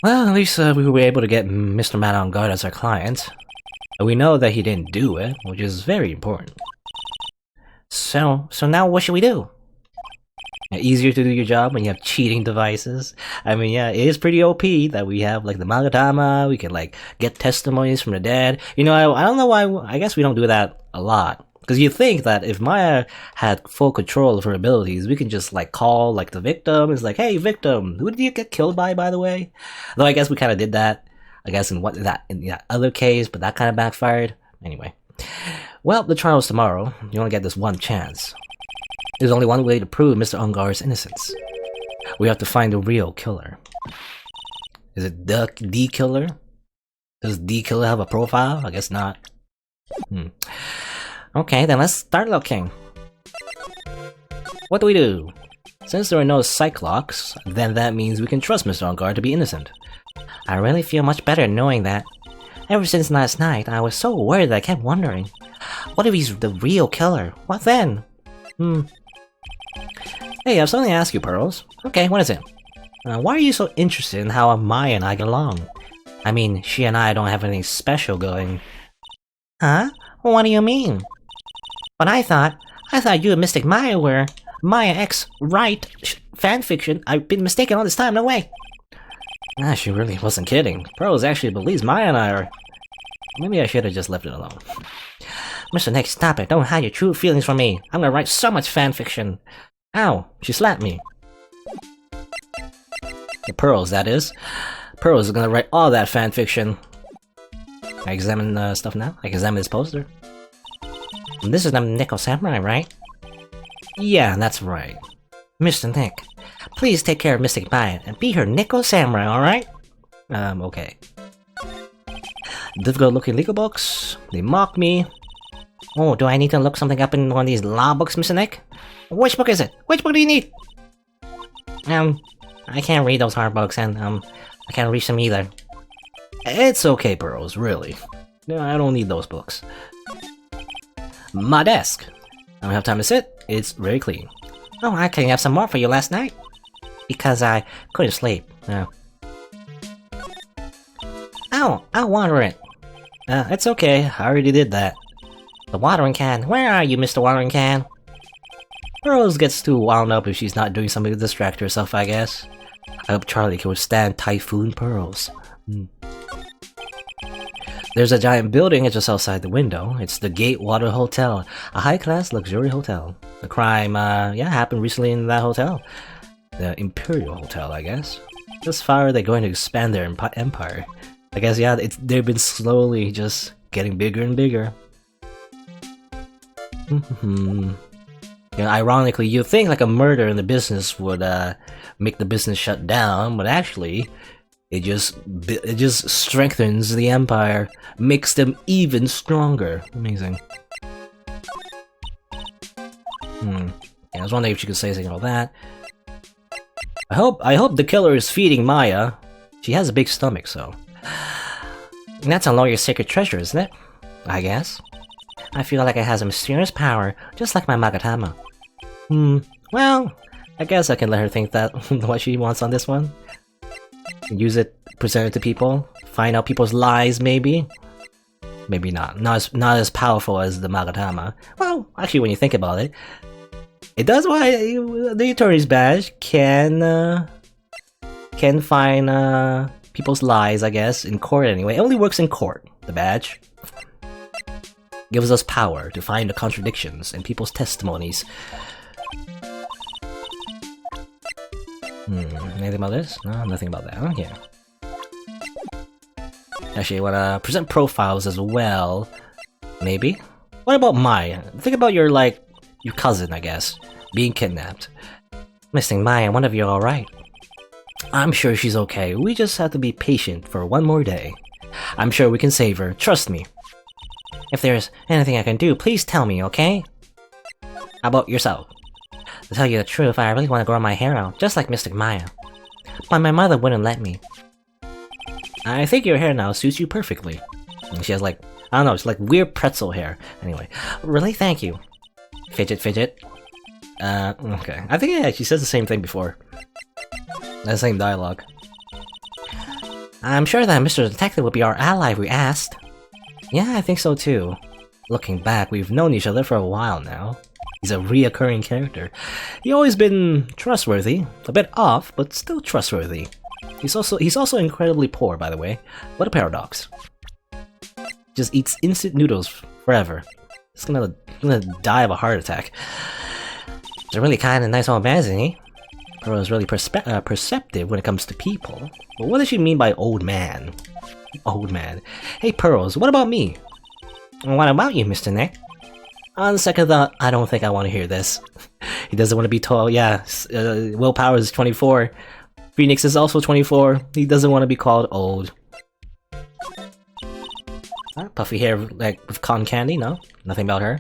Well, at least we were able to get Mr. Matt on guard as our client. We know that he didn't do it, which is very important. So now what should we do? Easier to do your job when you have cheating devices. I mean, yeah, it is pretty OP that we have like the Magatama. We can like get testimonies from the dead. You know, I don't know why. I guess we don't do that a lot because you think that if Maya had full control of her abilities, we can just like call like the victim. It's like, hey, victim, who did you get killed by the way? Though I guess we kind of did that. I guess in that other case, but that kind of backfired. Anyway, well, the trial's tomorrow. You only get this one chance. There's only one way to prove Mr. Ungar's innocence. We have to find the real killer. Is it the killer? Does the killer have a profile? I guess not. Okay, then let's start looking. What do we do? Since there are no psych locks, then that means we can trust Mr. Ungar to be innocent. I really feel much better knowing that. Ever since last night, I was so worried that I kept wondering, what if he's the real killer? What then? Hey, I have something to ask you, Pearls. Okay, what is it? Why are you so interested in how Maya and I get along? I mean, she and I don't have anything special going. Huh? What do you mean? But I thought you and Mystic Maya were Maya X Wright fanfiction. I've been mistaken all this time, no way. She really wasn't kidding. Pearls actually believes Maya and I are... Maybe I should have just left it alone. Mr. Nick, stop it. Don't hide your true feelings from me. I'm gonna write so much fanfiction. Ow, she slapped me. Pearls, that is. Pearls is gonna write all that fanfiction. I examine stuff now. I examine this poster. This is the Nico Samurai, right? Yeah, that's right. Mr. Nick, please take care of Mystic Maya and be her Nico Samurai, alright? Okay. Difficult looking legal books. They mock me. Oh, do I need to look something up in one of these law books, Mr. Nick? Which book is it? Which book do you need? I can't read those hard books, and, I can't reach them either. It's okay, Pearls, really. No, I don't need those books. My desk. I don't have time to sit. It's very clean. Oh, I can have some more for you last night. Because I couldn't sleep. Ow, I'll water it. It's okay, I already did that. The watering can. Where are you, Mr. Watering Can? Pearls gets too wound up if she's not doing something to distract herself, I guess. I hope Charlie can withstand Typhoon Pearls. There's a giant building just outside the window. It's the Gatewater Hotel, a high-class luxury hotel. The crime, happened recently in that hotel. The Imperial Hotel, I guess. Just far are they going to expand their empire? I guess, yeah, they've been slowly just getting bigger and bigger. You know, ironically, you'd think like a murder in the business would make the business shut down, but actually, it just strengthens the empire, makes them even stronger. Amazing. Yeah, I was wondering if she could say something about that. I hope the killer is feeding Maya. She has a big stomach, so. That's a lawyer's secret treasure, isn't it? I guess. I feel like it has a mysterious power, just like my Magatama. Well, I guess I can let her think that what she wants on this one. Use it, present it to people, find out people's lies, maybe. Maybe not. Not as powerful as the Magatama. Well, actually, when you think about it, it does why the attorney's badge can find people's lies, I guess, in court anyway. It only works in court, the badge. Gives us power to find the contradictions in people's testimonies. Anything about this? No, nothing about that. Okay. Actually, I wanna present profiles as well. Maybe? What about Maya? Think about your cousin, I guess, being kidnapped. Missing Maya, one of you alright? I'm sure she's okay. We just have to be patient for one more day. I'm sure we can save her. Trust me. If there's anything I can do, please tell me, okay? How about yourself? To tell you the truth, I really want to grow my hair out, just like Mystic Maya. But my mother wouldn't let me. I think your hair now suits you perfectly. And she has I don't know, it's like weird pretzel hair. Anyway, really, thank you. Fidget. Okay. I think, yeah, she says the same thing before. The same dialogue. I'm sure that Mr. Detective would be our ally if we asked. Yeah, I think so too. Looking back, we've known each other for a while now. He's a reoccurring character. He's always been trustworthy, a bit off, but still trustworthy. He's also incredibly poor, by the way. What a paradox. Just eats instant noodles forever. He's gonna die of a heart attack. He's a really kind and nice old man, isn't he? Pearl is really perceptive when it comes to people. But what does she mean by old man? Old man. Hey Pearls, what about me? What about you, Mr. Nick? On second thought, I don't think I want to hear this. He doesn't want to be tall. Yeah, Willpower is 24. Phoenix is also 24. He doesn't want to be called old. Puffy hair like with cotton candy? No? Nothing about her?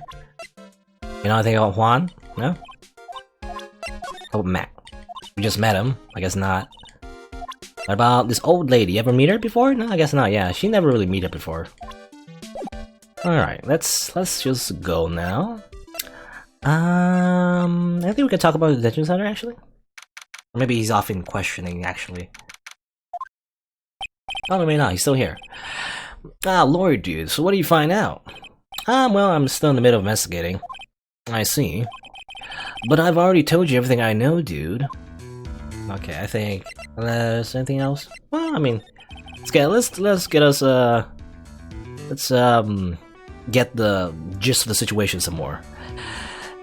You know anything about Juan? No? How about Matt? We just met him. I guess not. What about this old lady? You ever meet her before? No, I guess not. Yeah, she never really met her before. Alright, let's just go now. I think we can talk about the detention center actually. Or maybe he's off in questioning actually. Oh, maybe not. He's still here. Ah, Lord, dude. So what do you find out? Well, I'm still in the middle of investigating. I see. But I've already told you everything I know, dude. Okay, I think. Is anything else? Well, I mean, let's get the gist of the situation some more.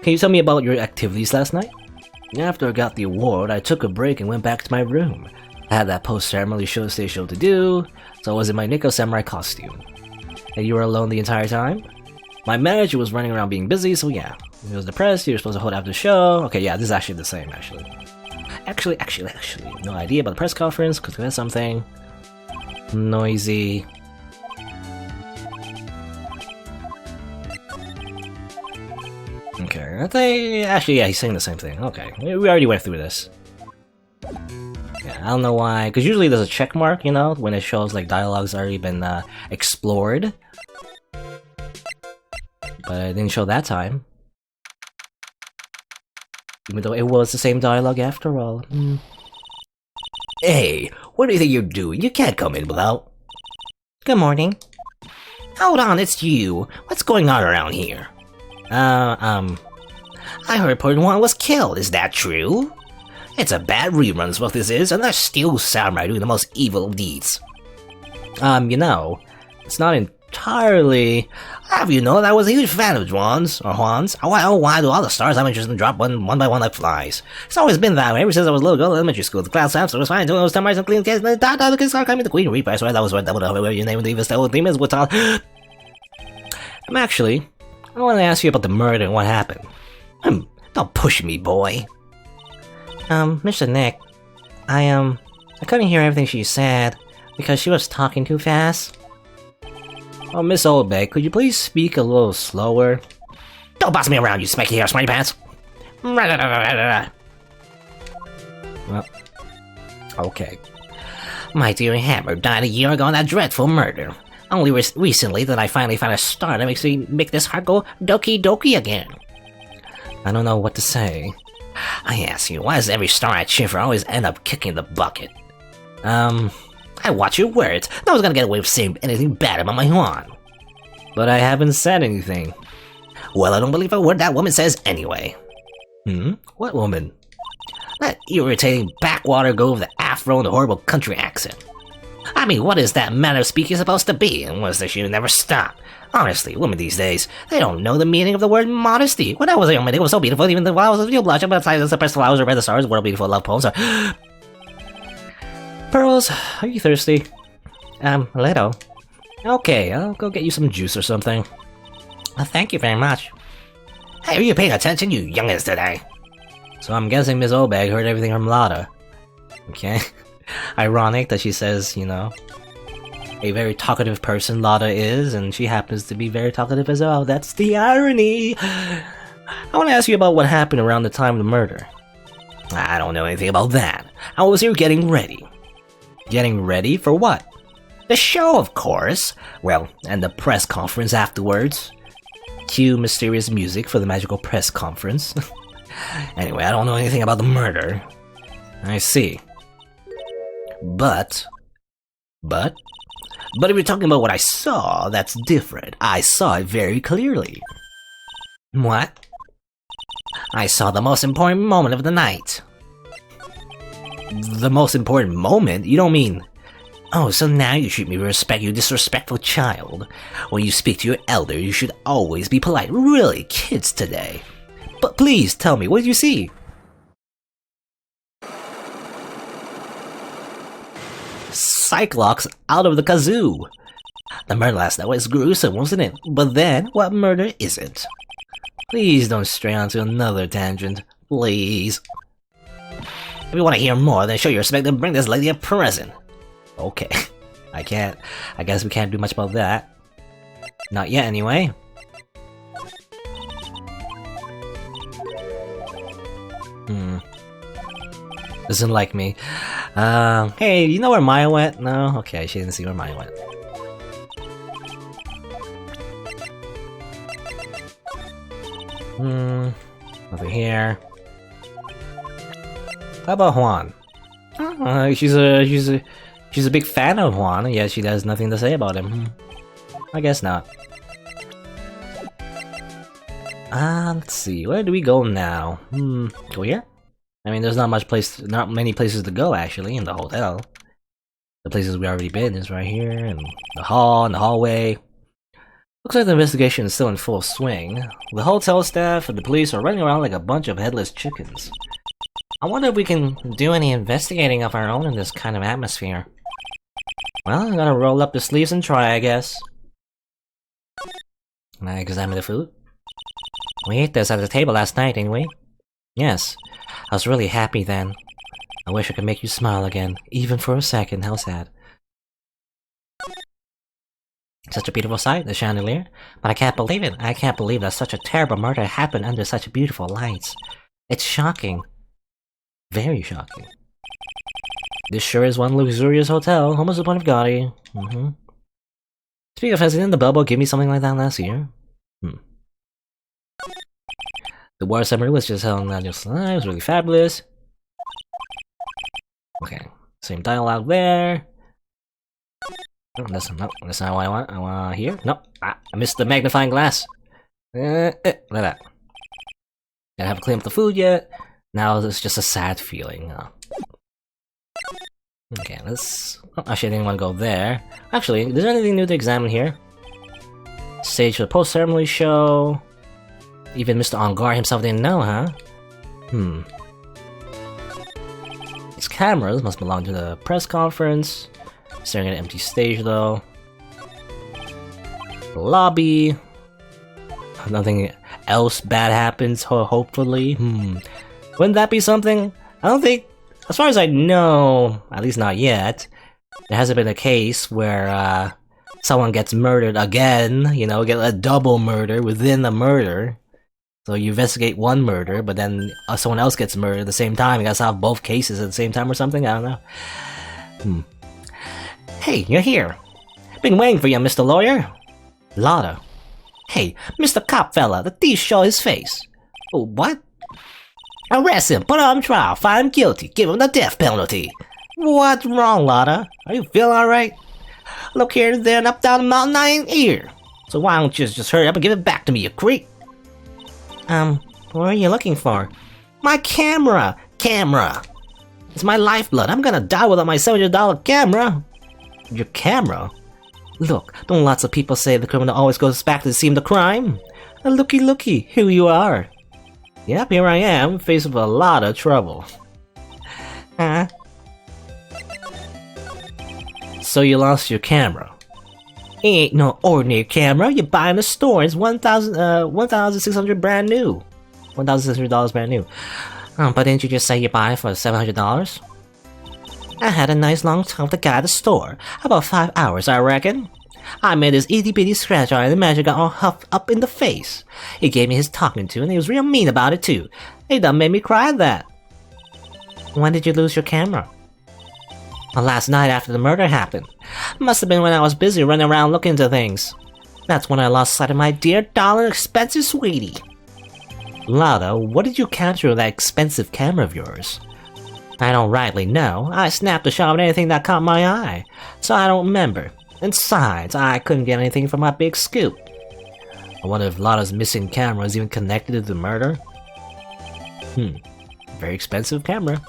Can you tell me about your activities last night? After I got the award, I took a break and went back to my room. I had that post-ceremony show to do, so I was in my Nico Samurai costume. And you were alone the entire time? My manager was running around being busy, so yeah. He was depressed, you were supposed to hold after the show. Okay, yeah, this is actually the same, actually. Actually, no idea about the press conference, because there's something noisy. Okay, I think, actually, yeah, he's saying the same thing. Okay, we already went through this. Yeah, I don't know why, because usually there's a check mark, you know, when it shows like dialogue's already been explored. But it didn't show that time. Even though it was the same dialogue after all. Hey, what do you think you're doing? You can't come in without... Good morning. Hold on, it's you. What's going on around here? I heard Point One was killed, is that true? It's a bad rerun is what this is, and there's still samurai doing the most evil of deeds. You know, it's not entirely... Have you know that I was a huge fan of Juan's. Why do all the stars I'm interested in drop one by one like flies? It's always been that way ever since I was a little girl in elementary school. The class apps was fine, doing those time and clean kids, and the kids started coming the Queen Reaper, so that was what your name would even still demons would tell. Actually, I want to ask you about the murder and what happened. Don't push me, boy. Mr. Nick, I couldn't hear everything she said because she was talking too fast. Oh, Miss Oldbeck, could you please speak a little slower? Don't boss me around, you spiky hair smarty pants! Well, okay. My dear Hammer died a year ago in that dreadful murder. Only recently that I finally found a star that makes me make this heart go doki doki again. I don't know what to say. I ask you, why does every star I cheer for always end up kicking the bucket? I watch your words. No one's gonna get away with saying anything bad about my Juan. But I haven't said anything. Well, I don't believe a word that woman says anyway. What woman? That irritating backwater go with the afro and the horrible country accent. I mean, what is that manner of speaking supposed to be? And was that she would never stop? Honestly, women these days, they don't know the meaning of the word modesty. When I was a young man, it was so beautiful, even though I was a real blush, but I suppressed flowers or read the stars, world beautiful love poems. Pearls, are you thirsty? A little. Okay, I'll go get you some juice or something. Thank you very much. Hey, are you paying attention, you youngins today? So I'm guessing Miss Obag heard everything from Lada. Okay. Ironic that she says, you know, a very talkative person Lada is, and she happens to be very talkative as well. That's the irony! I want to ask you about what happened around the time of the murder. I don't know anything about that. I was here getting ready. Getting ready for what? The show, of course. Well, and the press conference afterwards. Cue mysterious music for the magical press conference. Anyway, I don't know anything about the murder. I see. But But if you're talking about what I saw, that's different. I saw it very clearly. What? I saw the most important moment of the night. The most important moment? You don't mean... Oh, so now you treat me with respect, you disrespectful child. When you speak to your elder, you should always be polite. Really, kids today. But please, tell me, what did you see? Cyclops out of the kazoo. The murder last night was gruesome, wasn't it? But then, what murder isn't? Please don't stray onto another tangent. Please. If you want to hear more, then show your respect and bring this lady a present. Okay. I guess we can't do much about that. Not yet, anyway. Doesn't like me. Hey, you know where Maya went? No? Okay, she didn't see where Maya went. Nothing here. How about Juan? She's a big fan of Juan, yet she has nothing to say about him. I guess not. Let's see. Where do we go now? Go here? I mean, there's not many places to go actually in the hotel. The places we already been is right here, and the hall, and the hallway. Looks like the investigation is still in full swing. The hotel staff and the police are running around like a bunch of headless chickens. I wonder if we can do any investigating of our own in this kind of atmosphere. Well, I'm gonna roll up the sleeves and try, I guess. Can I examine the food? We ate this at the table last night, didn't we? Yes. I was really happy then. I wish I could make you smile again, even for a second. How sad. Such a beautiful sight, the chandelier. But I can't believe it. I can't believe that such a terrible murder happened under such beautiful lights. It's shocking. Very shocking. This sure is one luxurious hotel, almost the point of gaudy. Speaking of, has it in the bubble give me something like that last year? The war summary was just held on just it was really fabulous. Okay, same dialogue there. No, that's not what I want. I want here. Nope, I missed the magnifying glass. Like that. I haven't cleaned up the food yet. Now it's just a sad feeling. Okay, let's... Oh, actually, I didn't want to go there. Actually, is there anything new to examine here? Stage for the post-ceremony show. Even Mr. Ongar himself didn't know, huh? These cameras must belong to the press conference. Staring at an empty stage, though. The lobby. Nothing else bad happens, hopefully. Wouldn't that be something? I don't think... As far as I know, at least not yet, there hasn't been a case where someone gets murdered again, you know, get a double murder within a murder. So you investigate one murder, but then someone else gets murdered at the same time. You gotta solve both cases at the same time or something? I don't know. Hey, you're here. Been waiting for you, Mr. Lawyer. Lotta. Hey, Mr. Cop fella, the thief showed his face. Oh, what? Arrest him, put him on trial, find him guilty, give him the death penalty. What's wrong, Lotta? Are you feeling alright? Look here, there, and up, down the mountain, I ain't here. So why don't you just hurry up and give it back to me, you creep? What are you looking for? My camera! It's my lifeblood. I'm gonna die without my $700 camera. Your camera? Look, don't lots of people say the criminal always goes back to the scene of the crime? Looky, here you are. Yep, here I am, faced with a lot of trouble. Huh? So you lost your camera? It ain't no ordinary camera. You buy in the store. It's $1,600 brand new. $1,600 brand new. But didn't you just say you buy it for $700? I had a nice long talk with the guy at the store. About 5 hours, I reckon. I made this itty-bitty scratch on it and the manager got all huffed up in the face. He gave me his talking to and he was real mean about it too. He done made me cry at that. When did you lose your camera? Well, last night after the murder happened. Must have been when I was busy running around looking into things. That's when I lost sight of my dear, darling, expensive sweetie. Lotta, what did you capture with that expensive camera of yours? I don't rightly know. I snapped a shot at anything that caught my eye, so I don't remember. And besides, I couldn't get anything from my big scoop. I wonder if Lada's missing camera is even connected to the murder? Very expensive camera.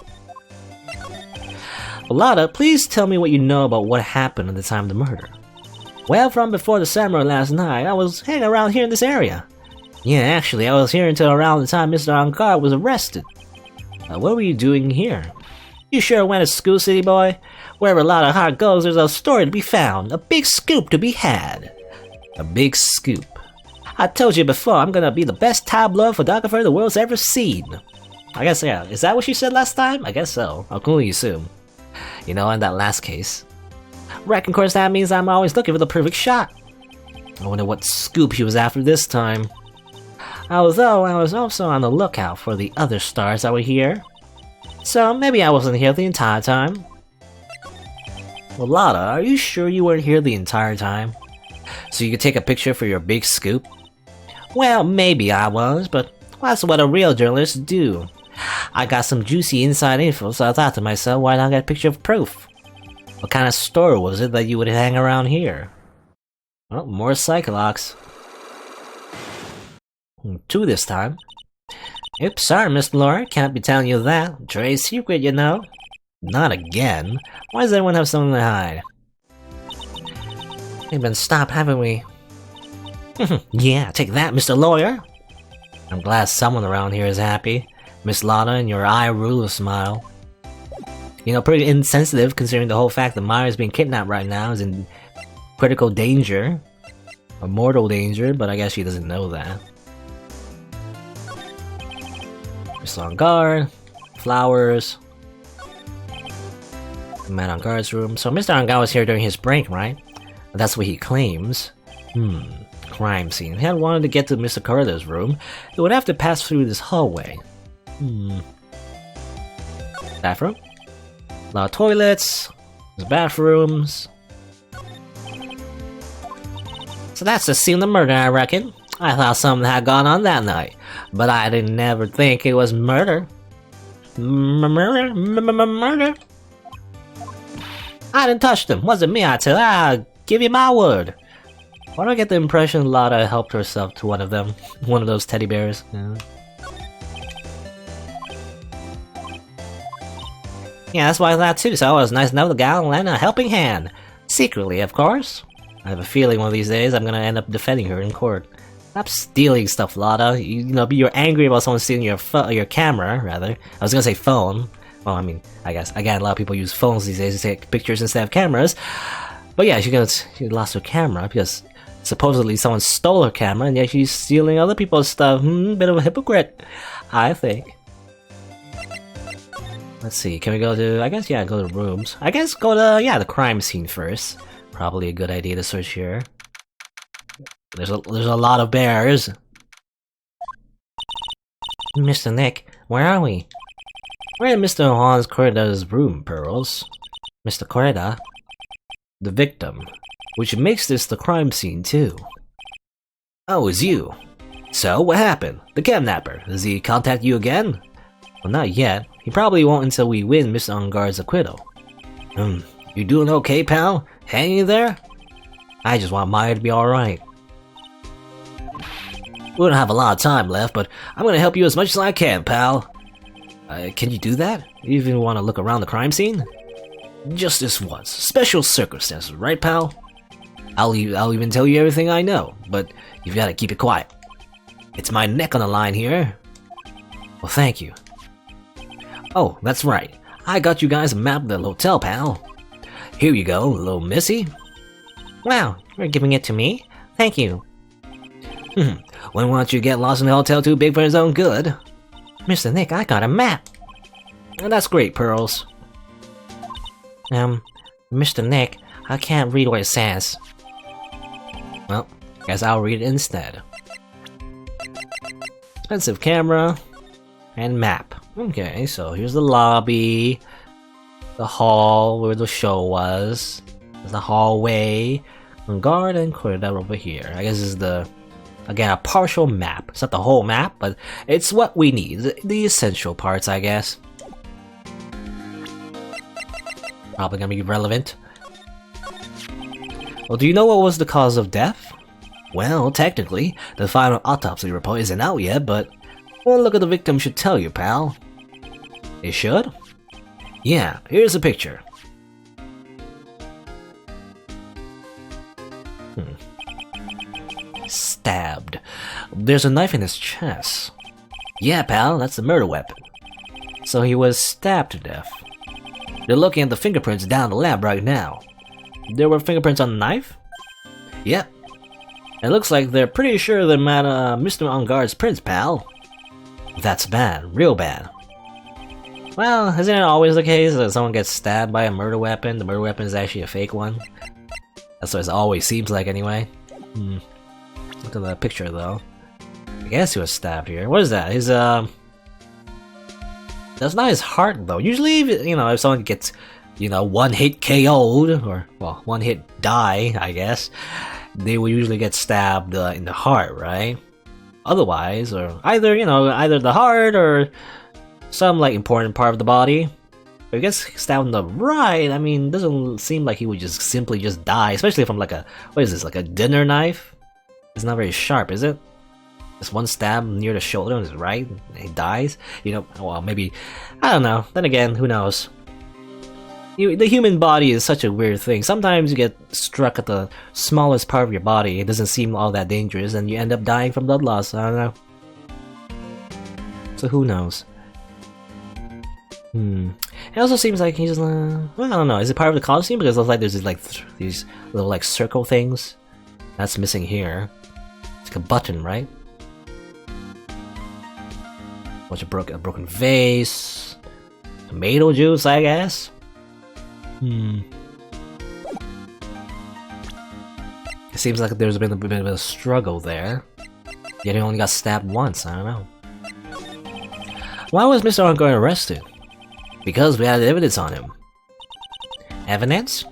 Well, Lada, please tell me what you know about what happened at the time of the murder. Well, from before the ceremony last night, I was hanging around here in this area. Yeah, actually, I was here until around the time Mr. Angard was arrested. What were you doing here? You sure went to school, city boy? Wherever a lot of heart goes, there's a story to be found, a big scoop to be had. A big scoop. I told you before, I'm gonna be the best tableau photographer the world's ever seen. I guess, yeah. Is that what she said last time? I guess so. I'll only assume. You know, in that last case. Reckon, of course, that means I'm always looking for the perfect shot. I wonder what scoop she was after this time. Although, I was also on the lookout for the other stars that were here. So, maybe I wasn't here the entire time. Well, Lada, are you sure you weren't here the entire time? So you could take a picture for your big scoop? Well, maybe I was, but that's what a real journalist do. I got some juicy inside info, so I thought to myself, why not get a picture of proof? What kind of store was it that you would hang around here? Well, more Psycholox. 2 this time. Oops, sorry, Mr. Laura, can't be telling you that. Trade secret, you know. Not again. Why does everyone have something to hide? We've been stopped, haven't we? Yeah, take that, Mr. Lawyer. I'm glad someone around here is happy. Miss Lada and your eye ruler smile. You know, pretty insensitive considering the whole fact that Maya's being kidnapped right now, is in critical danger. Or mortal danger, but I guess she doesn't know that. Miss on guard. Flowers. Man on guard's room. So Mr. Angard was here during his break, right? That's what he claims. Crime scene. If he had wanted to get to Mr. Corrida's room, he would have to pass through this hallway. Bathroom? A lot of toilets. There's bathrooms. So that's the scene of the murder, I reckon. I thought something had gone on that night, but I didn't ever think it was murder. Murder? I didn't touch them. Wasn't me, I tell you. I'll give you my word. Why do I get the impression Lada helped herself to one of them? One of those teddy bears? Yeah, that's what I thought too, so it was nice enough the gal lend a helping hand. Secretly, of course. I have a feeling one of these days I'm gonna end up defending her in court. Stop stealing stuff, Lada. You know, you're angry about someone stealing your camera, rather. I was gonna say phone. Well, I mean, I guess, again, a lot of people use phones these days to take pictures instead of cameras. But yeah, she lost her camera because supposedly someone stole her camera, and yet she's stealing other people's stuff. Bit of a hypocrite, I think. Let's see, can we go to, I guess, yeah, go to rooms. I guess go to, yeah, the crime scene first. Probably a good idea to search here. There's a lot of bears. Mr. Nick, where are we? We're in Mr. Hans Corrida's room, Pearls. Mr. Corrida? The victim. Which makes this the crime scene, too. Oh, it's you. So, what happened? The kidnapper. Does he contact you again? Well, not yet. He probably won't until we win Mr. Angard's acquittal. You doing okay, pal? Hanging there? I just want Maya to be alright. We don't have a lot of time left, but I'm gonna help you as much as I can, pal. Can you do that? You even want to look around the crime scene? Just this once. Special circumstances, right, pal? I'll even tell you everything I know, but you've got to keep it quiet. It's my neck on the line here. Well, thank you. Oh, that's right. I got you guys a map of the hotel, pal. Here you go, little missy. Wow, you're giving it to me? Thank you. When won't you get lost in the hotel too big for his own good? Mr. Nick, I got a map. That's great, Pearls. Mr. Nick, I can't read what it says. Well, guess I'll read it instead. Expensive camera and map. Okay, so here's the lobby, the hall where the show was, there's the hallway, and guard and corridor over here. I guess this is the, again, a partial map. It's not the whole map, but it's what we need, the essential parts, I guess. Probably gonna be relevant. Well, do you know what was the cause of death? Well, technically, the final autopsy report isn't out yet, but one look at the victim should tell you, pal. It should? Yeah, here's a picture. Stabbed. There's a knife in his chest. Yeah, pal, that's a murder weapon. So he was stabbed to death. They're looking at the fingerprints down the lab right now. There were fingerprints on the knife? Yep. It looks like they're pretty sure they're Mr. Engarde's prints, pal. That's bad. Real bad. Well, isn't it always the case that someone gets stabbed by a murder weapon? The murder weapon is actually a fake one? That's what it always seems like anyway. Look at the picture though. I guess he was stabbed here. What is that? His that's not his heart though. Usually, you know, if someone gets, you know, one hit KO'd, or, well, one hit die, I guess, they will usually get stabbed in the heart, right? Otherwise, or either, you know, either the heart or some, like, important part of the body. If he gets stabbed in the right, I mean, doesn't seem like he would just simply just die, especially from like a, what is this, like a dinner knife? It's not very sharp, is it? Just one stab near the shoulder on his right, and he dies? You know, well, maybe, I don't know. Then again, who knows? The human body is such a weird thing. Sometimes you get struck at the smallest part of your body, it doesn't seem all that dangerous, and you end up dying from blood loss. I don't know. So who knows? It also seems like he's, well, I don't know. Is it part of the costume? Because it looks like there's these little like circle things. That's missing here. It's like a button, right? Bunch of a broken vase. Tomato juice, I guess. It seems like there's been a bit of a struggle there. Yet he only got stabbed once, I don't know. Why was Mr. Engarde arrested? Because we had evidence on him. Evidence?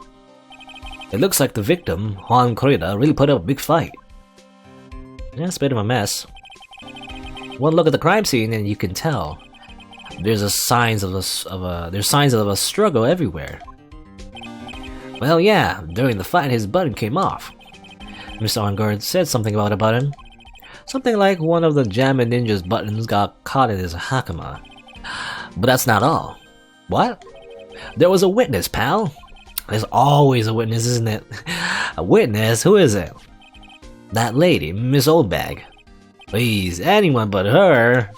It looks like the victim, Juan Corrida, really put up a big fight. Yeah, it's a bit of a mess. One look at the crime scene and you can tell. There's signs of a struggle everywhere. Well, yeah, during the fight his button came off. Mr. Engarde said something about a button. Something like one of the Jammin' Ninja's buttons got caught in his hakama. But that's not all. What? There was a witness, pal. There's always a witness, isn't it? A witness? Who is it? That lady, Miss Oldbag. Please, anyone but her.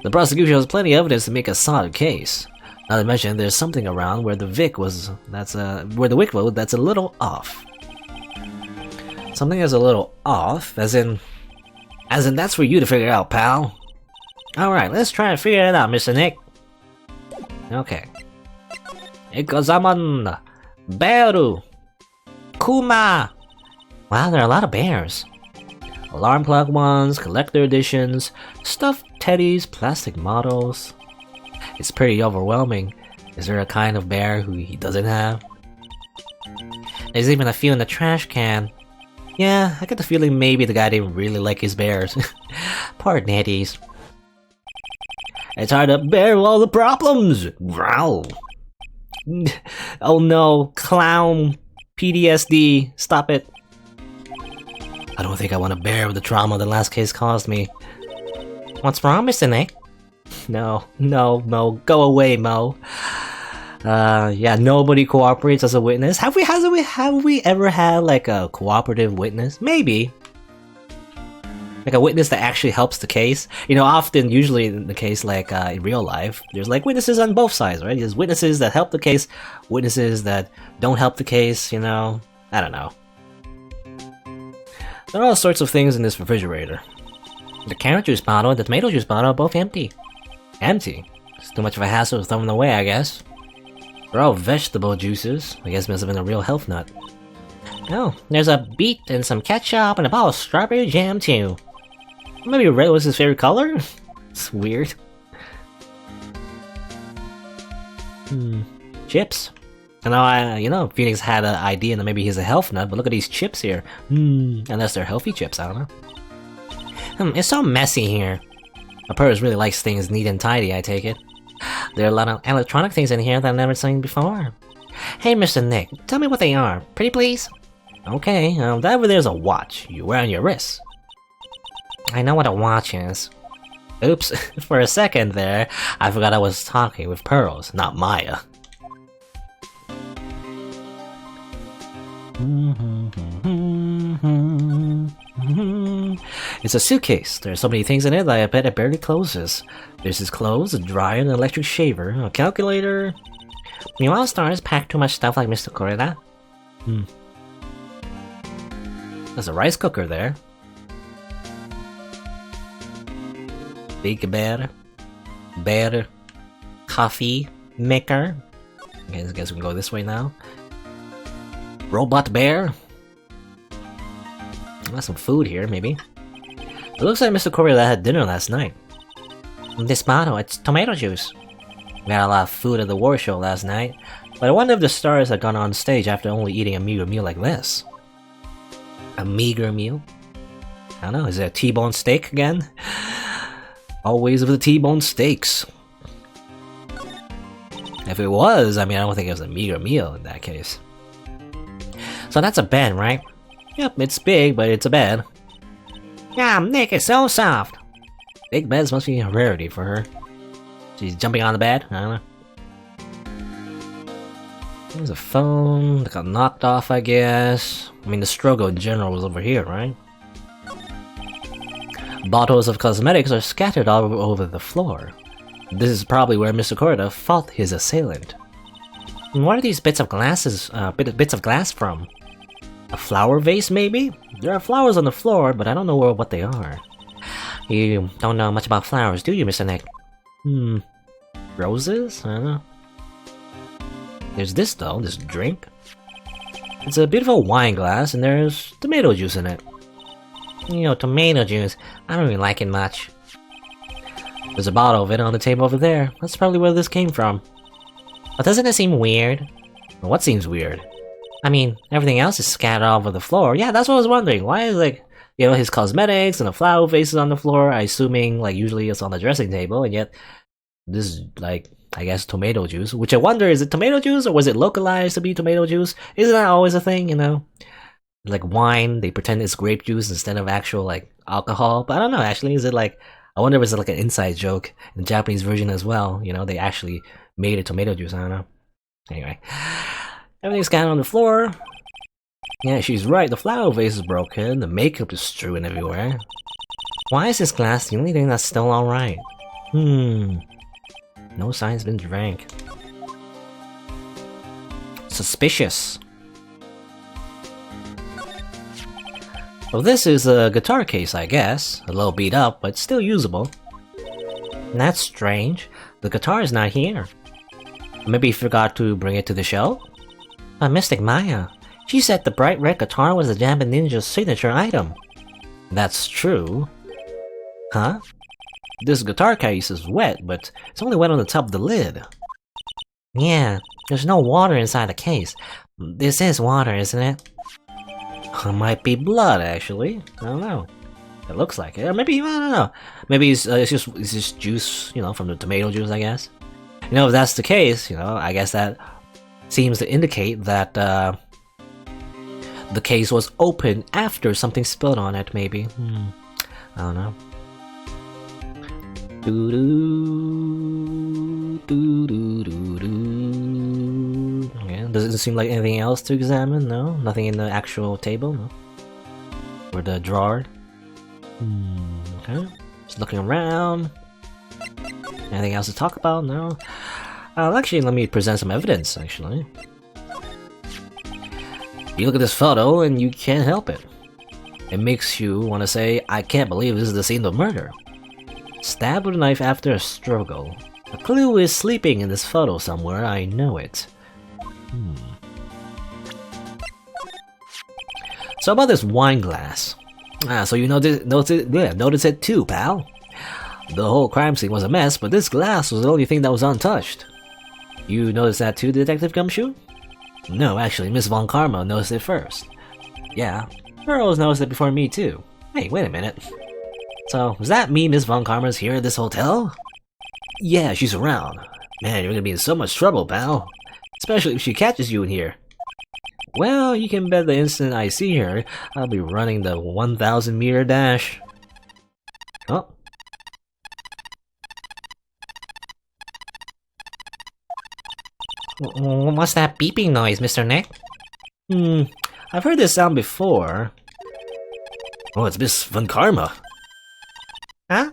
The prosecution has plenty of evidence to make a solid case. Not to mention, there's something around where the Vic was. That's a little off. Something that's a little off, as in that's for you to figure out, pal. All right, let's try and figure it out, Mr. Nick. Okay. Ikozaman, Beru, Kuma. Wow, there are a lot of bears. Alarm clock ones, collector editions, stuffed teddies, plastic models. It's pretty overwhelming. Is there a kind of bear who he doesn't have? There's even a few in the trash can. Yeah, I get the feeling maybe the guy didn't really like his bears. Poor Netties. It's hard to bear all the problems. Growl. Oh no, clown. PTSD. Stop it. I don't think I want to bear the trauma the last case caused me. What's wrong, Mr. Nick? No, Mo. Go away, Mo. Yeah, nobody cooperates as a witness. Have we ever had like a cooperative witness? Maybe. Like a witness that actually helps the case. You know, often, usually in the case, like in real life, there's like witnesses on both sides, right? There's witnesses that help the case, witnesses that don't help the case, you know? I don't know. There are all sorts of things in this refrigerator. The carrot juice bottle and the tomato juice bottle are both empty. Empty? It's too much of a hassle to throw them away, I guess. They're all vegetable juices. I guess it must have been a real health nut. Oh, there's a beet and some ketchup and a bottle of strawberry jam too. Maybe red was his favorite color? It's weird. Chips. I know, Phoenix had an idea that maybe he's a health nut, but look at these chips here. Unless they're healthy chips, I don't know. It's so messy here. My purse really likes things neat and tidy, I take it. There are a lot of electronic things in here that I've never seen before. Hey, Mr. Nick, tell me what they are. Pretty please? Okay, that over there's a watch you wear on your wrist. I know what a watch is. Oops, for a second there, I forgot I was talking with Pearls, not Maya. It's a suitcase. There's so many things in it that I bet it barely closes. There's his clothes, a dryer, an electric shaver, a calculator. You all stars pack too much stuff like Mr. Coreda? There's a rice cooker there. Big bear, coffee maker. Okay, I guess we can go this way now. Robot bear. Got some food here, maybe. It looks like Mr. Correa had dinner last night. This bottle, it's tomato juice. We had a lot of food at the war show last night, but I wonder if the stars had gone on stage after only eating a meager meal like this. A meager meal? I don't know, is it a T-bone steak again? Always with the T-bone steaks. If it was, I mean, I don't think it was a meager meal in that case. So that's a bed, right? Yep, it's big, but it's a bed. Yeah, Nick, it's so soft. Big beds must be a rarity for her. She's jumping on the bed? I don't know. There's a phone that got knocked off, I guess. I mean, the struggle in general was over here, right? Bottles of cosmetics are scattered all over the floor. This is probably where Mr. Corda fought his assailant. What are these bits of bits of glass from? A flower vase, maybe? There are flowers on the floor, but I don't know what they are. You don't know much about flowers, do you, Mr. Nick? Roses? I don't know. There's this, though, this drink. It's a beautiful wine glass, and there's tomato juice in it. You know, tomato juice. I don't really like it much. There's a bottle of it on the table over there. That's probably where this came from. But doesn't it seem weird? What seems weird? I mean, everything else is scattered all over the floor. Yeah, that's what I was wondering. Why is, like, you know, his cosmetics and the flower vases on the floor? I assuming, like, usually it's on the dressing table, and yet this is, like, I guess tomato juice. Which I wonder, is it tomato juice, or was it localized to be tomato juice? Isn't that always a thing, you know? Like wine, they pretend it's grape juice instead of actual, like, alcohol. But I don't know, actually, is it like... I wonder if it's like an inside joke in the Japanese version as well. You know, they actually made it tomato juice, I don't know. Anyway. Everything's scattered on the floor. Yeah, she's right, the flower vase is broken, the makeup is strewn everywhere. Why is this glass the only thing that's still alright? No sign's been drank. Suspicious. Well, this is a guitar case, I guess. A little beat up, but still usable. That's strange. The guitar is not here. Maybe you forgot to bring it to the show? Mystic Maya. She said the bright red guitar was the Jamba Ninja's signature item. That's true. Huh? This guitar case is wet, but it's only wet on the top of the lid. Yeah, there's no water inside the case. This is water, isn't it? It might be blood, actually. I don't know. It looks like it. Or maybe, I don't know. Maybe it's just juice, you know, from the tomato juice, I guess. You know, if that's the case, you know, I guess that seems to indicate that the case was open after something spilled on it, maybe. I don't know. Okay, doesn't seem like anything else to examine, no? Nothing in the actual table, no? Or the drawer? Okay, just looking around. Anything else to talk about? No? Actually, let me present some evidence, actually. You look at this photo and you can't help it. It makes you want to say, I can't believe this is the scene of murder. Stabbed with a knife after a struggle. A clue is sleeping in this photo somewhere, I know it. So about this wine glass. So you notice it too, pal. The whole crime scene was a mess, but this glass was the only thing that was untouched. You noticed that too, Detective Gumshoe? No, actually, Miss Von Karma noticed it first. Yeah, Pearls noticed it before me too. Hey, wait a minute. So, does that mean Miss Von Karma's here at this hotel? Yeah, she's around. Man, you're gonna be in so much trouble, pal. Especially if she catches you in here. Well, you can bet the instant I see her, I'll be running the 1,000-meter dash. Oh. What's that beeping noise, Mr. Nick? I've heard this sound before. Oh, it's Miss Von Karma. Huh?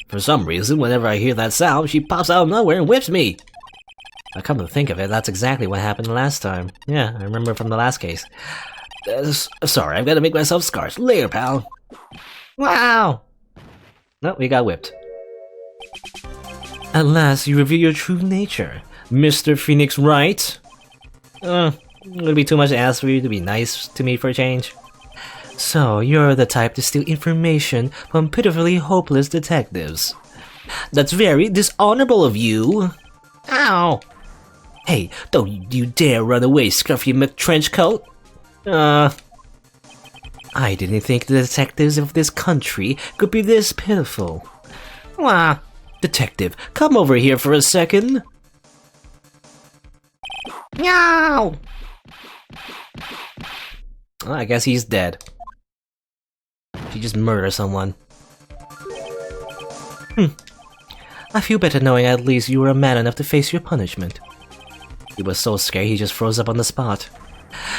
For some reason, whenever I hear that sound, she pops out of nowhere and whips me. I come to think of it, that's exactly what happened last time. Yeah, I remember from the last case. Sorry, I've got to make myself scarce. Later, pal. Wow! No, we got whipped. At last, you reveal your true nature, Mr. Phoenix Wright. It would be too much to ask for you to be nice to me for a change. So, you're the type to steal information from pitifully hopeless detectives. That's very dishonorable of you. Ow! Hey, don't you dare run away, Scruffy McTrenchcoat! I didn't think the detectives of this country could be this pitiful. Wah! Detective, come over here for a second. Meow! Well, I guess he's dead. She just murdered someone. I feel better knowing at least you were a man enough to face your punishment. He was so scared he just froze up on the spot.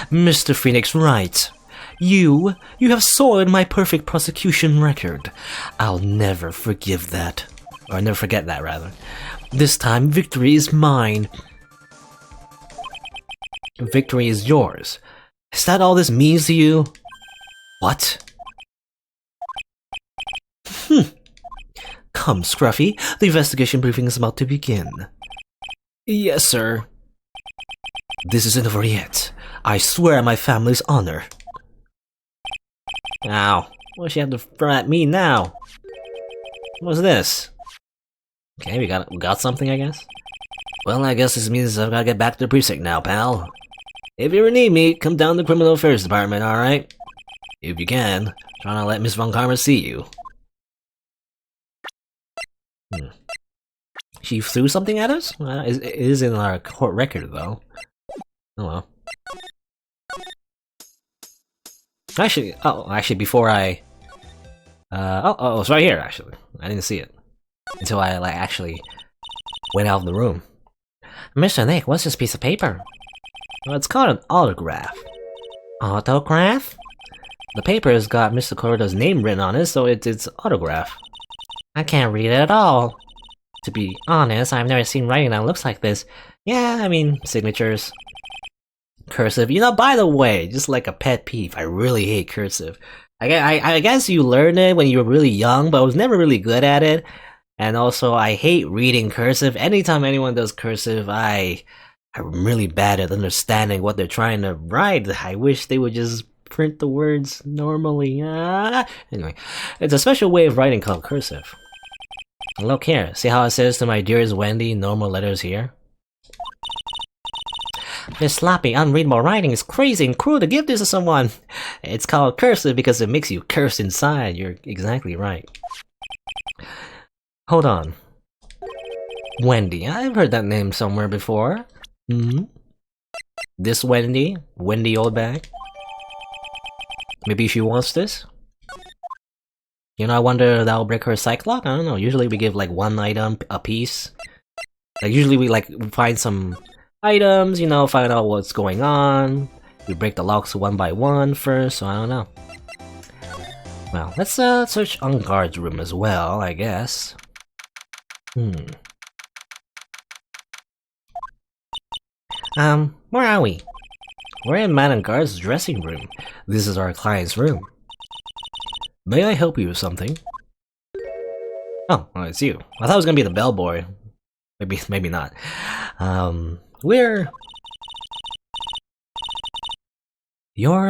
Mr. Phoenix Wright, you have soiled my perfect prosecution record. I'll never forgive that. Or never forget that, rather. This time, victory is mine. Victory is yours. Is that all this means to you? What? Come, Scruffy, the investigation briefing is about to begin. Yes, sir. This isn't over yet. I swear on my family's honor. Ow. What's she have to throw at me now? What's this? Okay, we got something, I guess? Well, I guess this means I've gotta get back to the precinct now, pal. If you ever need me, come down to the Criminal Affairs Department, alright? If you can, try not to let Miss Von Karma see you. She threw something at us? It is in our court record, though. Oh well. Actually, before I... it's right here, actually. I didn't see it. Until I, actually went out of the room. Mr. Nick, what's this piece of paper? Well, it's called an autograph. Autograph? The paper has got Mr. Corrido's name written on it, so it's autograph. I can't read it at all. To be honest, I've never seen writing that looks like this. Yeah, I mean, signatures. Cursive. You know, by the way, just like a pet peeve, I really hate cursive. I guess you learn it when you were really young, but I was never really good at it. And also, I hate reading cursive. Anytime anyone does cursive, I'm really bad at understanding what they're trying to write. I wish they would just print the words normally. Anyway, it's a special way of writing called cursive. Look here, see how it says to my dearest Wendy, normal letters here? This sloppy, unreadable writing is crazy and cruel to give this to someone. It's called cursive because it makes you curse inside. You're exactly right. Hold on. Wendy, I've heard that name somewhere before. This Wendy? Wendy Oldbag? Maybe she wants this? You know, I wonder if that'll break her psych lock? I don't know, usually we give like one item a piece. Like usually we find some items, you know, find out what's going on. We break the locks one by one first, so I don't know. Well, let's search on guard's room as well, I guess. Where are we? We're in Man and Guard's dressing room. This is our client's room. May I help you with something? Oh, it's you. I thought it was gonna be the bellboy. Maybe not. You're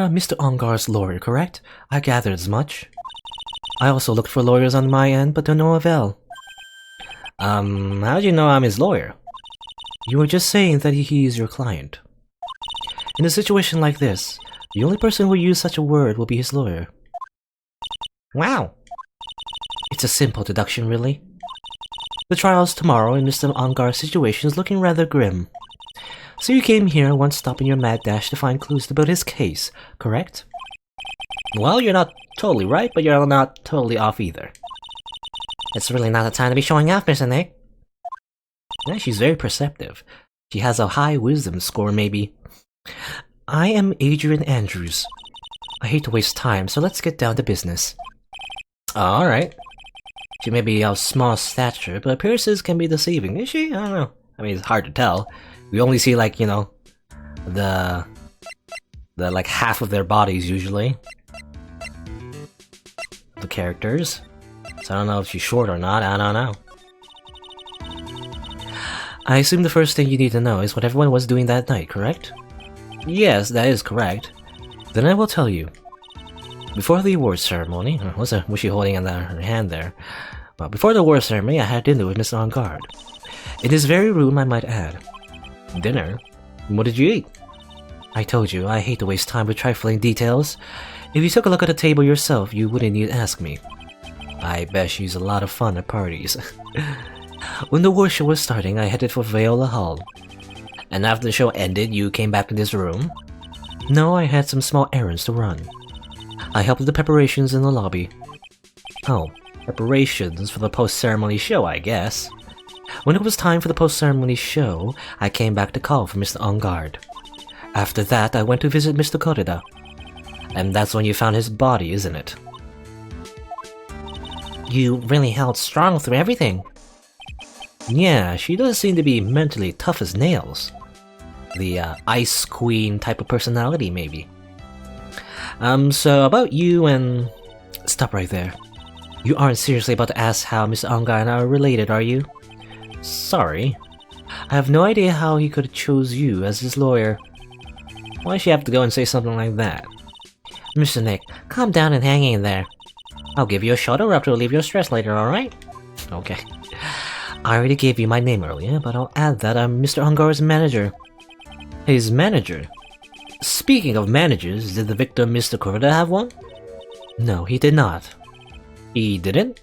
Mr. Ongar's lawyer, correct? I gathered as much. I also looked for lawyers on my end, but to no avail. How do you know I'm his lawyer? You were just saying that he is your client. In a situation like this, the only person who will use such a word will be his lawyer. Wow. It's a simple deduction, really. The trial's tomorrow, and Mr. Ongar's situation is looking rather grim. So you came here once stopping your mad dash to find clues about his case, correct? Well, you're not totally right, but you're not totally off either. It's really not the time to be showing off, Mr. Nick. Yeah, she's very perceptive. She has a high wisdom score, maybe. I am Adrian Andrews. I hate to waste time, so let's get down to business. Alright. She may be of small stature, but appearances can be deceiving. Is she? I don't know. I mean, it's hard to tell. We only see, like, you know, the like, half of their bodies, usually. The characters. So I don't know if she's short or not, I don't know. I assume the first thing you need to know is what everyone was doing that night, correct? Yes, that is correct. Then I will tell you. Before the awards ceremony, was she holding in her hand there? Well, before the awards ceremony, I had dinner with Mr. On Guard. In this very room, I might add. Dinner? What did you eat? I told you, I hate to waste time with trifling details. If you took a look at the table yourself, you wouldn't need to ask me. I bet she's a lot of fun at parties. When the war show was starting, I headed for Viola Hall. And after the show ended, you came back to this room? No, I had some small errands to run. I helped with the preparations in the lobby. Oh, preparations for the post-ceremony show, I guess. When it was time for the post-ceremony show, I came back to call for Mr. On Guard. After that, I went to visit Mr. Koreda. And that's when you found his body, isn't it? You really held strong through everything. Yeah, she does seem to be mentally tough as nails. The Ice Queen type of personality, maybe. So about you and... Stop right there. You aren't seriously about to ask how Mr. Ongar and I are related, are you? Sorry. I have no idea how he could have chose you as his lawyer. Why'd she have to go and say something like that? Mr. Nick, calm down and hang in there. I'll give you a shoulder rub to relieve your stress later, alright? Okay. I already gave you my name earlier, but I'll add that I'm Mr. Ungar's manager. His manager? Speaking of managers, did the victim Mr. Koreda have one? No, he did not. He didn't?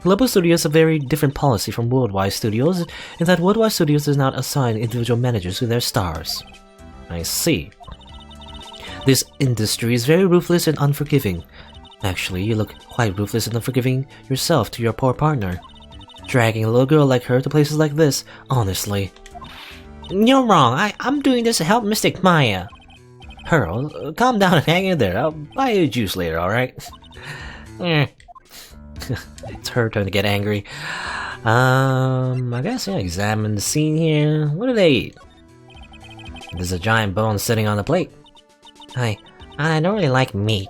Global Studios have a very different policy from Worldwide Studios, in that Worldwide Studios does not assign individual managers to their stars. I see. This industry is very ruthless and unforgiving. Actually, you look quite ruthless and unforgiving yourself to your poor partner. Dragging a little girl like her to places like this, honestly. You're wrong. I'm doing this to help Mystic Maya. Pearl, calm down and hang in there. I'll buy you a juice later, alright? It's her turn to get angry. I guess, yeah, examine the scene here. What do they eat? There's a giant bone sitting on the plate. I don't really like meat.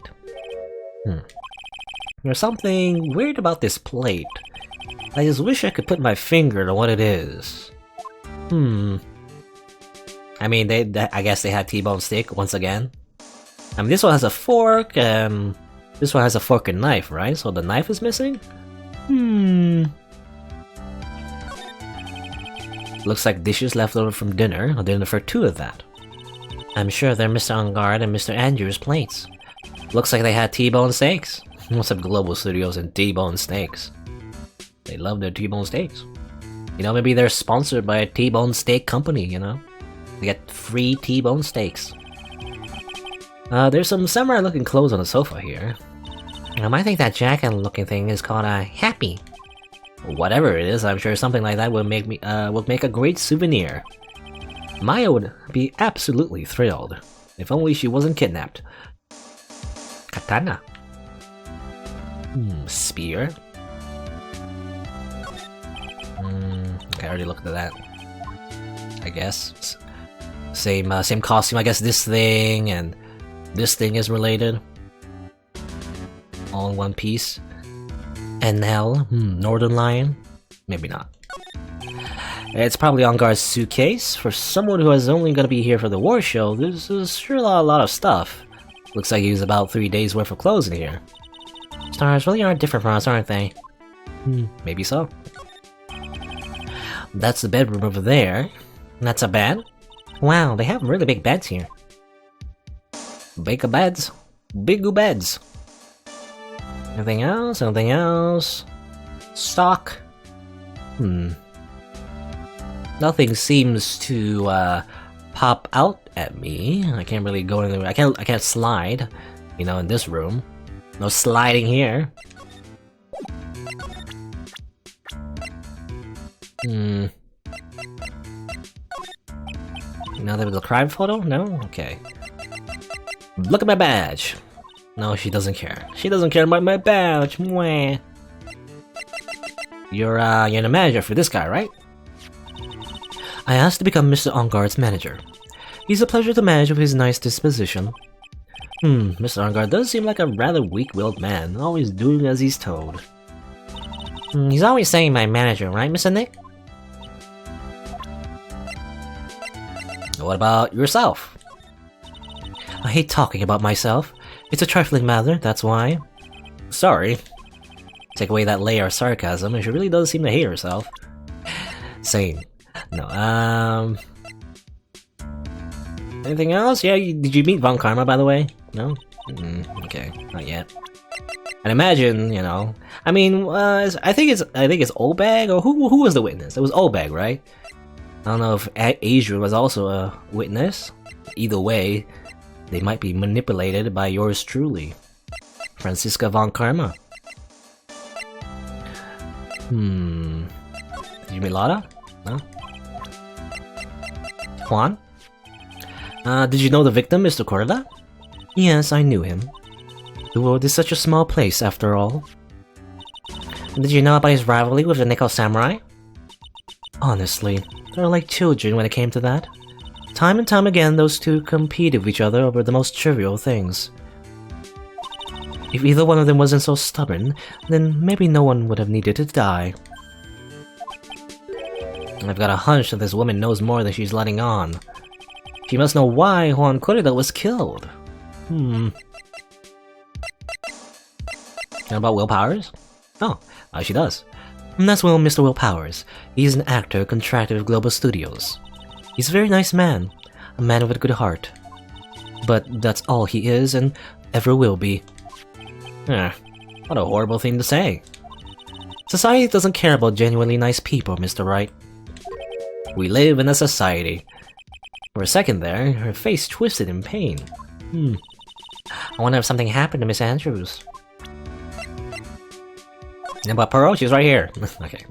There's something weird about this plate. I just wish I could put my finger on what it is. I mean, I guess they had T-bone steak once again. I mean, this one has a fork, this one has a fork and knife, right? So the knife is missing? Looks like dishes left over from dinner. I'll dinner for two of that. I'm sure they're Mr. Ungard and Mr. Andrews' plates. Looks like they had T-bone steaks. Must have Global Studios and T-bone steaks. They love their T-bone steaks. You know, maybe they're sponsored by a T-bone steak company, you know? They get free T-bone steaks. There's some samurai-looking clothes on the sofa here. I think that jacket-looking thing is called a happy. Whatever it is, I'm sure something like that would make a great souvenir. Maya would be absolutely thrilled, if only she wasn't kidnapped. Katana. Spear. Okay, I already looked at that. I guess. Same costume. I guess this thing and this thing is related. All in one piece. And hell, Northern Lion? Maybe not. It's probably on guard's suitcase. For someone who is only gonna be here for the war show, this is sure a lot of stuff. Looks like he's about 3 days worth of clothes in here. Stars really are different from us, aren't they? Maybe so. That's the bedroom over there. That's a bed. Wow, they have really big beds here. Big beds. Big beds. Anything else? Anything else? Stock. Nothing seems to pop out at me. I can't really go anywhere. I can't slide, you know, in this room. No sliding here. Now there was a crime photo? No? Okay. Look at my badge! No, she doesn't care. She doesn't care about my badge! Mwah. You're the manager for this guy, right? I asked to become Mr. Engarde's manager. He's a pleasure to manage with his nice disposition. Mr. Engarde does seem like a rather weak-willed man, always doing as he's told. He's always saying my manager, right, Mr. Nick? What about yourself? I hate talking about myself. It's a trifling matter, that's why. Sorry. Take away that layer of sarcasm, and she really does seem to hate herself. Same. No, anything else? Yeah, did you meet Von Karma, by the way? No? Okay, not yet. And imagine, you know... I mean, I think it's Obag, or who was the witness? It was Obag, right? I don't know if Adrian was also a witness. Either way, they might be manipulated by yours truly, Franziska Von Karma. Did you meet Lada? No? Juan? Did you know the victim, Mr. Corda? Yes, I knew him. The world is such a small place, after all. Did you know about his rivalry with the Nickel Samurai? Honestly, they were like children when it came to that. Time and time again, those two competed with each other over the most trivial things. If either one of them wasn't so stubborn, then maybe no one would have needed to die. I've got a hunch that this woman knows more than she's letting on. She must know why Juan Corda was killed. How about Will Powers? Oh, she does. And that's Mr. Will Powers. He's an actor contracted with Global Studios. He's a very nice man, a man with a good heart. But that's all he is and ever will be. What a horrible thing to say. Society doesn't care about genuinely nice people, Mr. Wright. We live in a society. For a second there, her face twisted in pain. I wonder if something happened to Miss Andrews. And about Pearl? She's right here. Okay.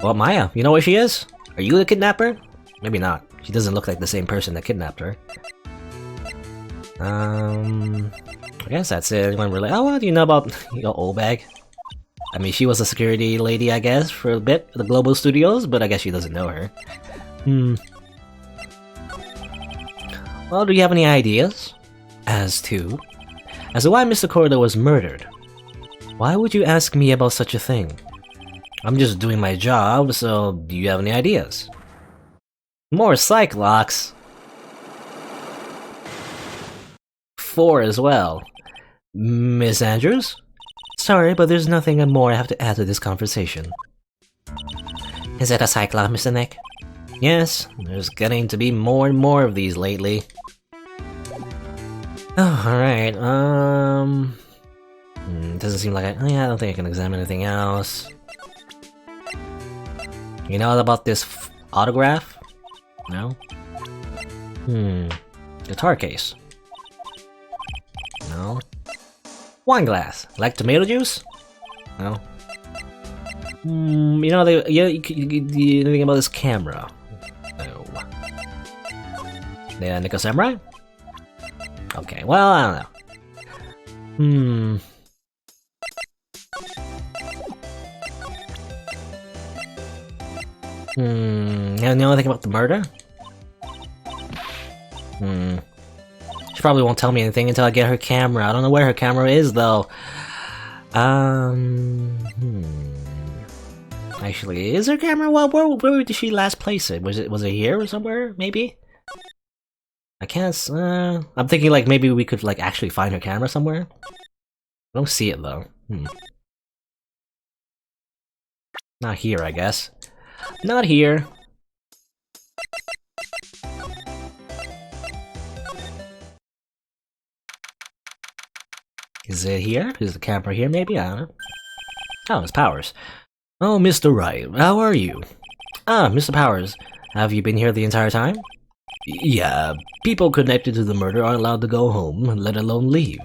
Well, Maya, you know where she is? Are you the kidnapper? Maybe not. She doesn't look like the same person that kidnapped her. I guess that's it. Anyone really? Oh, what do you know about Obag? I mean, she was a security lady, I guess, for a bit at the Global Studios, but I guess she doesn't know her. Well, do you have any ideas? As to why Mr. Corda was murdered? Why would you ask me about such a thing? I'm just doing my job, so do you have any ideas? More psych locks. 4 as well. Miss Andrews? Sorry, but there's nothing more I have to add to this conversation. Is that a Cyclops, Mr. Nick? Yes, there's getting to be more and more of these lately. Oh, alright, doesn't seem like I don't think I can examine anything else. You know about this autograph? No? Guitar case. No. Wine glass. Like tomato juice? No. You know, anything about this camera? No. The Nickel Samurai? Okay, well, I don't know. You know anything about the murder? She probably won't tell me anything until I get her camera. I don't know where her camera is, though. Actually, is her camera? Well, where did she last place it? Was it here or somewhere? Maybe. I can't. I'm thinking like maybe we could like actually find her camera somewhere. I don't see it though. Not here, I guess. Not here. Is it here? Is the camera here maybe? I don't know. Oh, it's Powers. Oh, Mr. Wright, how are you? Ah, Mr. Powers, have you been here the entire time? Yeah, people connected to the murder aren't allowed to go home, let alone leave.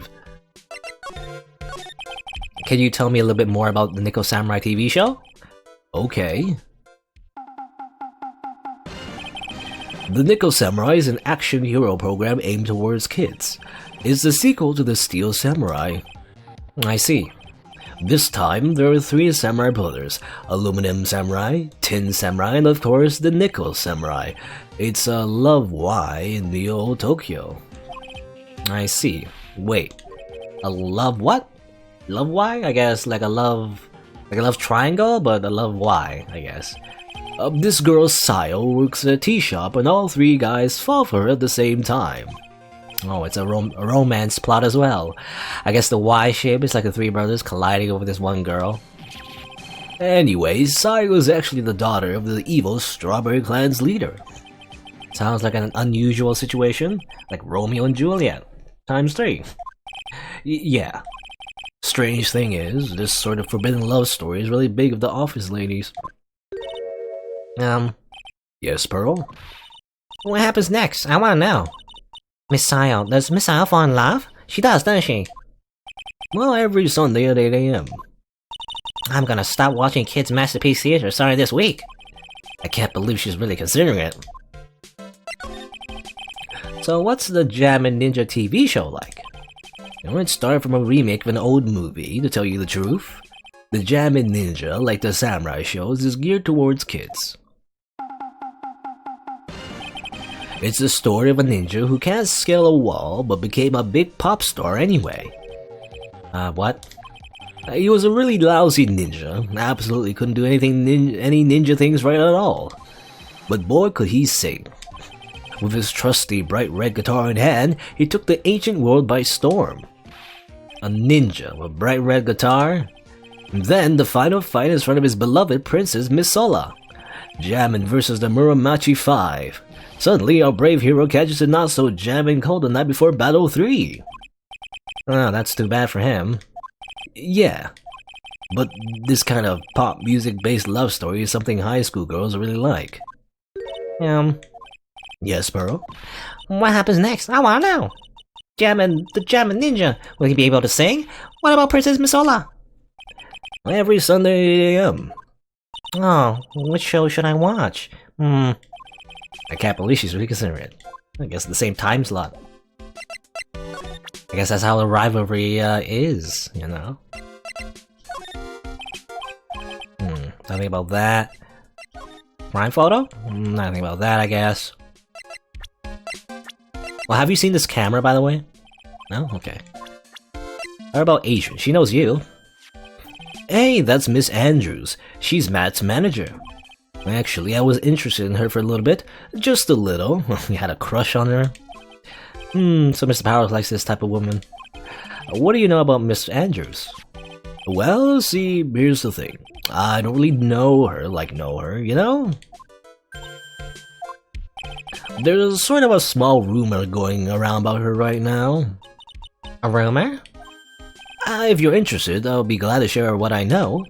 Can you tell me a little bit more about the Nickel Samurai TV show? Okay. The Nickel Samurai is an action hero program aimed towards kids. It's the sequel to the Steel Samurai. I see. This time, there are 3 samurai brothers: Aluminum Samurai, Tin Samurai, and of course, the Nickel Samurai. It's a Love Y in Neo Tokyo. I see. Wait. A love what? Love Y? I guess like a love triangle, but a love Y, I guess. This girl, Sayo, works at a tea shop and all 3 guys fall for her at the same time. Oh, it's a romance plot as well. I guess the Y shape is like the 3 brothers colliding over this one girl. Anyways, Sayo is actually the daughter of the evil Strawberry Clan's leader. Sounds like an unusual situation, like Romeo and Juliet, times 3. Yeah. Strange thing is, this sort of forbidden love story is really big with the office ladies. Yes, Pearl? What happens next? I wanna know. Miss Sayo, does Miss Sayo fall in love? She does, doesn't she? Well, every Sunday at 8 AM. I'm gonna stop watching Kids Masterpiece Theater starting this week. I can't believe she's really considering it. So what's the Jammin' Ninja TV show like? It started from a remake of an old movie, to tell you the truth. The Jammin' Ninja, like the samurai shows, is geared towards kids. It's the story of a ninja who can't scale a wall, but became a big pop star anyway. What? He was a really lousy ninja, absolutely couldn't do any ninja things right at all. But boy could he sing. With his trusty bright red guitar in hand, he took the ancient world by storm. A ninja with bright red guitar? And then the final fight is in front of his beloved princess Misola. Jammin' versus the Muromachi 5. Suddenly, our brave hero catches a not-so-jamming cold the night before Battle 3. Oh, that's too bad for him. Yeah. But this kind of pop music-based love story is something high school girls really like. Yes, Pearl? What happens next? I wanna know. The Jammin' Ninja, will he be able to sing? What about Princess Misola? Every Sunday at 8 AM. Oh, which show should I watch? I can't believe she's really considering it. I guess the same time slot. I guess that's how the rivalry is, you know? Nothing about that. Prime photo? Nothing about that, I guess. Well, have you seen this camera, by the way? No? Okay. How about Adrian? She knows you. Hey, that's Miss Andrews. She's Matt's manager. Actually, I was interested in her for a little bit. Just a little. You had a crush on her. So Mr. Powers likes this type of woman. What do you know about Miss Andrews? Well, see, here's the thing. I don't really know her, you know? There's sort of a small rumor going around about her right now. A rumor? If you're interested, I'll be glad to share what I know.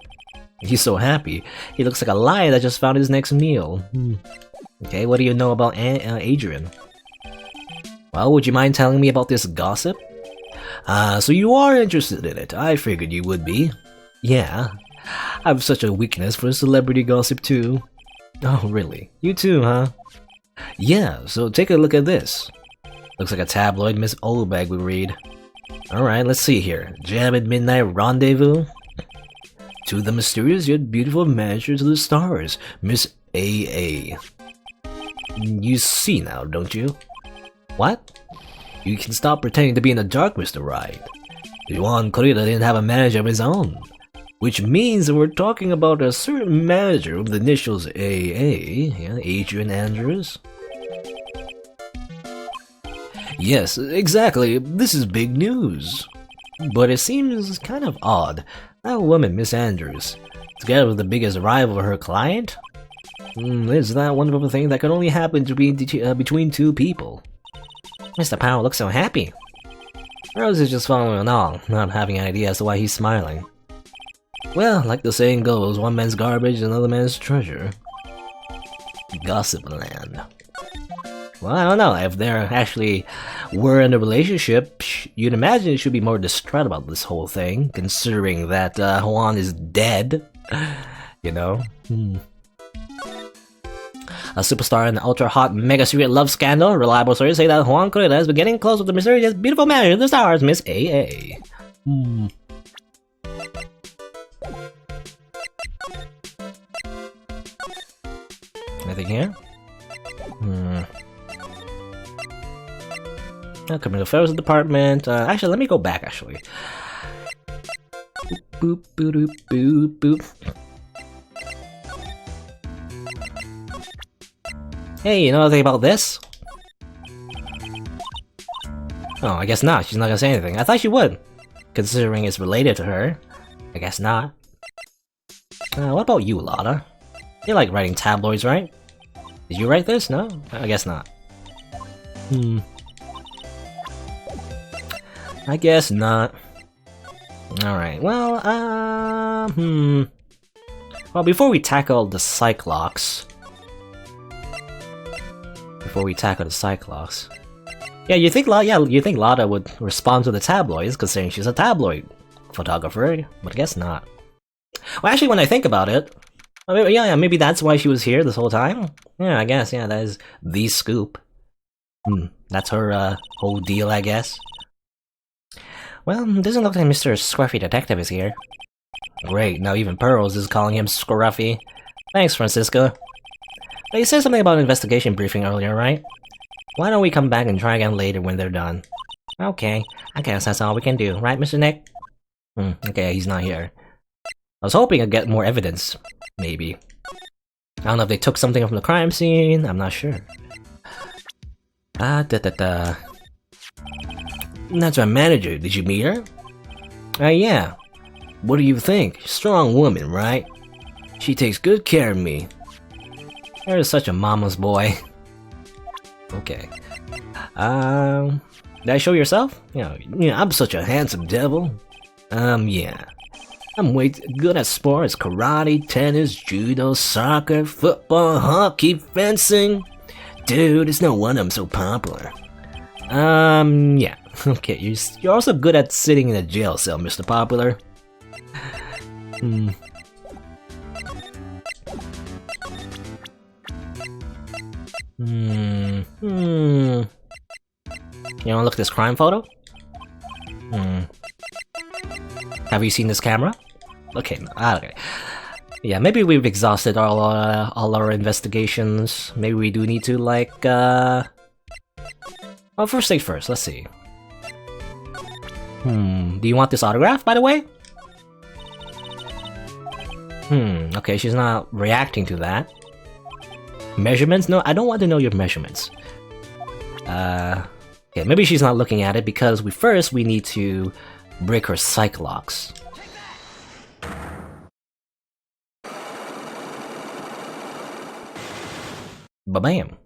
He's so happy. He looks like a lion that just found his next meal. Okay, what do you know about Adrian? Well, would you mind telling me about this gossip? So you are interested in it. I figured you would be. Yeah. I have such a weakness for celebrity gossip too. Oh, really? You too, huh? Yeah, so take a look at this. Looks like a tabloid Miss Olbag would read. Alright, let's see here. Jammin' Midnight Rendezvous? To the mysterious yet beautiful manager to the stars, Miss A.A. You see now, don't you? What? You can stop pretending to be in the dark, Mr. Wright. Yuan Kurita didn't have a manager of his own. Which means that we're talking about a certain manager with the initials A.A., yeah, Adrian Andrews. Yes, exactly, this is big news. But it seems kind of odd. That woman, Miss Andrews, together with the biggest rival of her client? Is that wonderful thing that can only happen between 2 people? Mr. Powell looks so happy. Rose is just following along, not having an idea as to why he's smiling. Well, like the saying goes, one man's garbage, another man's treasure. Gossip Land. Well, I don't know. If they're actually were in a relationship, you'd imagine it should be more distraught about this whole thing, considering that Juan is dead. You know? A superstar in the ultra-hot mega-secret love scandal. Reliable sources say that Juan Correa has been getting close with the mysterious beautiful man in the stars, Miss AA. Anything here? Community Affairs Department. Actually, let me go back, actually. Boop, boop, boop, boop, boop. Hey, you know anything about this? Oh, I guess not. She's not gonna say anything. I thought she would, considering it's related to her. I guess not. What about you, Lotta? You like writing tabloids, right? Did you write this? No? I guess not. I guess not. Alright, well, well, before we tackle the Cyclops... Yeah, you think Lotta would respond to the tabloids, considering she's a tabloid photographer, but I guess not. Well, actually, when I think about it, maybe that's why she was here this whole time? Yeah, I guess, yeah, that is the scoop. That's her, whole deal, I guess. Well, doesn't look like Mr. Scruffy Detective is here. Great, now even Pearls is calling him Scruffy. Thanks, Francisco. You said something about an investigation briefing earlier, right? Why don't we come back and try again later when they're done? Okay, I guess that's all we can do, right, Mr. Nick? Okay, he's not here. I was hoping I'd get more evidence, maybe. I don't know if they took something from the crime scene, I'm not sure. That's our manager, did you meet her? Yeah. What do you think? Strong woman, right? She takes good care of me. You're such a mama's boy. Okay. Did I show yourself? Yeah, I'm such a handsome devil. Yeah. I'm way too good at sports, karate, tennis, judo, soccer, football, hockey, fencing. Dude, it's no wonder I'm so popular. Yeah. Okay, you're also good at sitting in a jail cell, Mr. Popular. You wanna look at this crime photo? Have you seen this camera? Okay, okay. Yeah, maybe we've exhausted all our investigations. Maybe we do need to, like, well, first things first, let's see. Do you want this autograph, by the way? Okay, she's not reacting to that. Measurements? No, I don't want to know your measurements. Okay, maybe she's not looking at it because we need to break her Cyclops. Ba-bam.